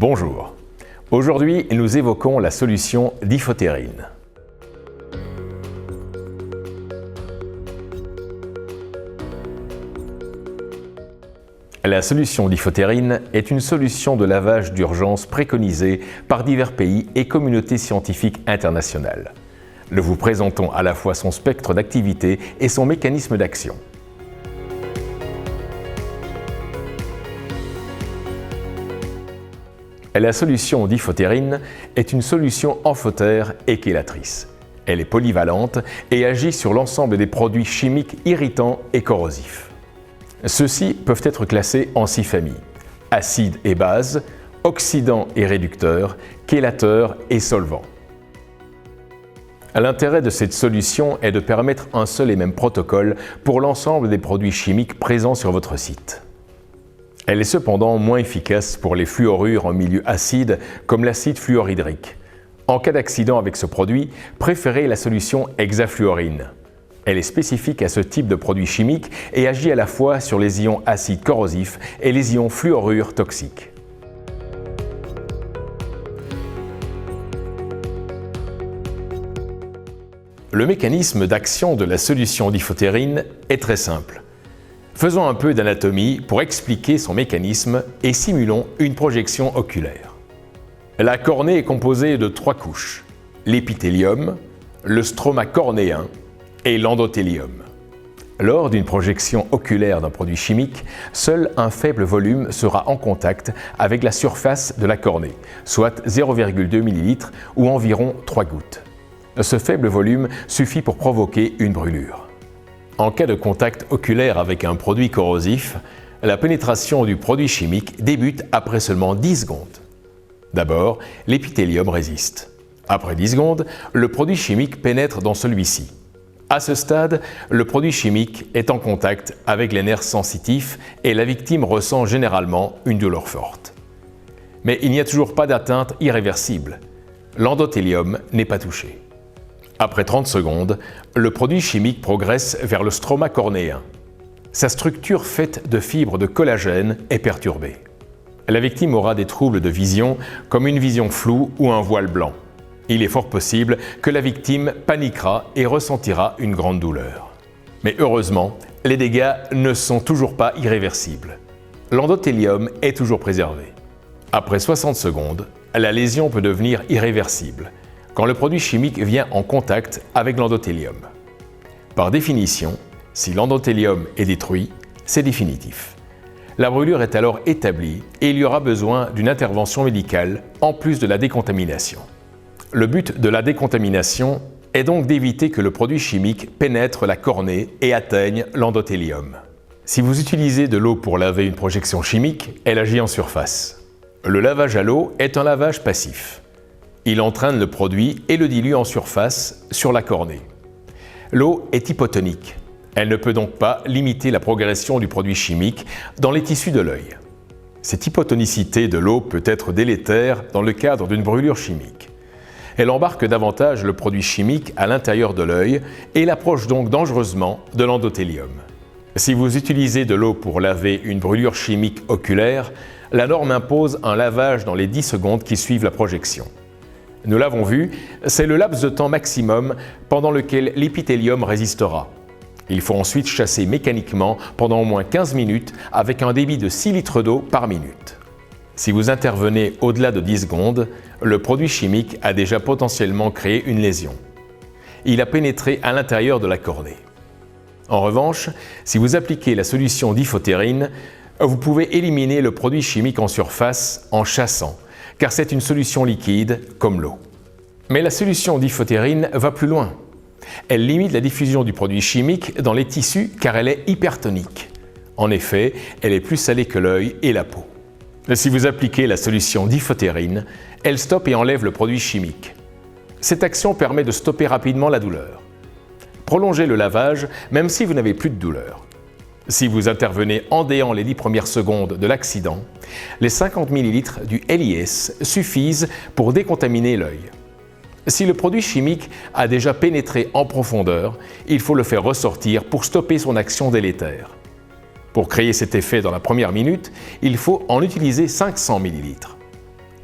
Bonjour. Aujourd'hui, nous évoquons la solution d'iphotérine. La solution d'iphotérine est une solution de lavage d'urgence préconisée par divers pays et communautés scientifiques internationales. Nous vous présentons à la fois son spectre d'activité et son mécanisme d'action. La solution d'iphotérine est une solution amphotère et chélatrice. Elle est polyvalente et agit sur l'ensemble des produits chimiques irritants et corrosifs. Ceux-ci peuvent être classés en 6 familles: acides et bases, oxydants et réducteurs, chélateurs et solvants. L'intérêt de cette solution est de permettre un seul et même protocole pour l'ensemble des produits chimiques présents sur votre site. Elle est cependant moins efficace pour les fluorures en milieu acide comme l'acide fluorhydrique. En cas d'accident avec ce produit, préférez la solution hexafluorine. Elle est spécifique à ce type de produit chimique et agit à la fois sur les ions acides corrosifs et les ions fluorures toxiques. Le mécanisme d'action de la solution d'iphotérine est très simple. Faisons un peu d'anatomie pour expliquer son mécanisme et simulons une projection oculaire. La cornée est composée de 3 couches: l'épithélium, le stroma cornéen et l'endothélium. Lors d'une projection oculaire d'un produit chimique, seul un faible volume sera en contact avec la surface de la cornée, soit 0,2 ml ou environ 3 gouttes. Ce faible volume suffit pour provoquer une brûlure. En cas de contact oculaire avec un produit corrosif, la pénétration du produit chimique débute après seulement 10 secondes. D'abord, l'épithélium résiste. Après 10 secondes, le produit chimique pénètre dans celui-ci. À ce stade, le produit chimique est en contact avec les nerfs sensitifs et la victime ressent généralement une douleur forte. Mais il n'y a toujours pas d'atteinte irréversible. L'endothélium n'est pas touché. Après 30 secondes, le produit chimique progresse vers le stroma cornéen. Sa structure faite de fibres de collagène est perturbée. La victime aura des troubles de vision, comme une vision floue ou un voile blanc. Il est fort possible que la victime paniquera et ressentira une grande douleur. Mais heureusement, les dégâts ne sont toujours pas irréversibles. L'endothélium est toujours préservé. Après 60 secondes, la lésion peut devenir irréversible quand le produit chimique vient en contact avec l'endothélium. Par définition, si l'endothélium est détruit, c'est définitif. La brûlure est alors établie et il y aura besoin d'une intervention médicale en plus de la décontamination. Le but de la décontamination est donc d'éviter que le produit chimique pénètre la cornée et atteigne l'endothélium. Si vous utilisez de l'eau pour laver une projection chimique, elle agit en surface. Le lavage à l'eau est un lavage passif. Il entraîne le produit et le dilue en surface sur la cornée. L'eau est hypotonique. Elle ne peut donc pas limiter la progression du produit chimique dans les tissus de l'œil. Cette hypotonicité de l'eau peut être délétère dans le cadre d'une brûlure chimique. Elle embarque davantage le produit chimique à l'intérieur de l'œil et l'approche donc dangereusement de l'endothélium. Si vous utilisez de l'eau pour laver une brûlure chimique oculaire, la norme impose un lavage dans les 10 secondes qui suivent la projection. Nous l'avons vu, c'est le laps de temps maximum pendant lequel l'épithélium résistera. Il faut ensuite chasser mécaniquement pendant au moins 15 minutes avec un débit de 6 litres d'eau par minute. Si vous intervenez au-delà de 10 secondes, le produit chimique a déjà potentiellement créé une lésion. Il a pénétré à l'intérieur de la cornée. En revanche, si vous appliquez la solution d'iphotérine, vous pouvez éliminer le produit chimique en surface en chassant, car c'est une solution liquide comme l'eau. Mais la solution d'iphotérine va plus loin. Elle limite la diffusion du produit chimique dans les tissus car elle est hypertonique. En effet, elle est plus salée que l'œil et la peau. Si vous appliquez la solution d'iphotérine, elle stoppe et enlève le produit chimique. Cette action permet de stopper rapidement la douleur. Prolongez le lavage même si vous n'avez plus de douleur. Si vous intervenez en déant les 10 premières secondes de l'accident, les 50 ml du LIS suffisent pour décontaminer l'œil. Si le produit chimique a déjà pénétré en profondeur, il faut le faire ressortir pour stopper son action délétère. Pour créer cet effet dans la première minute, il faut en utiliser 500 ml.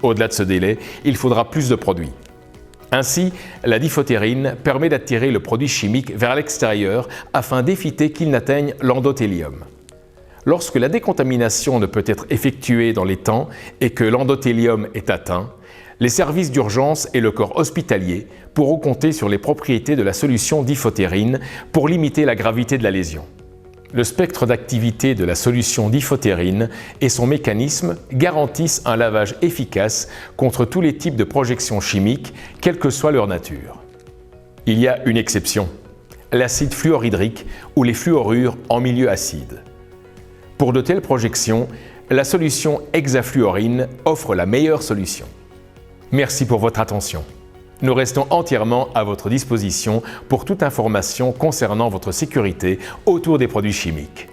Au-delà de ce délai, il faudra plus de produits. Ainsi, la diphtérine permet d'attirer le produit chimique vers l'extérieur afin d'éviter qu'il n'atteigne l'endothélium. Lorsque la décontamination ne peut être effectuée dans les temps et que l'endothélium est atteint, les services d'urgence et le corps hospitalier pourront compter sur les propriétés de la solution diphtérine pour limiter la gravité de la lésion. Le spectre d'activité de la solution diphtérine et son mécanisme garantissent un lavage efficace contre tous les types de projections chimiques, quelle que soit leur nature. Il y a une exception, l'acide fluorhydrique ou les fluorures en milieu acide. Pour de telles projections, la solution hexafluorine offre la meilleure solution. Merci pour votre attention. Nous restons entièrement à votre disposition pour toute information concernant votre sécurité autour des produits chimiques.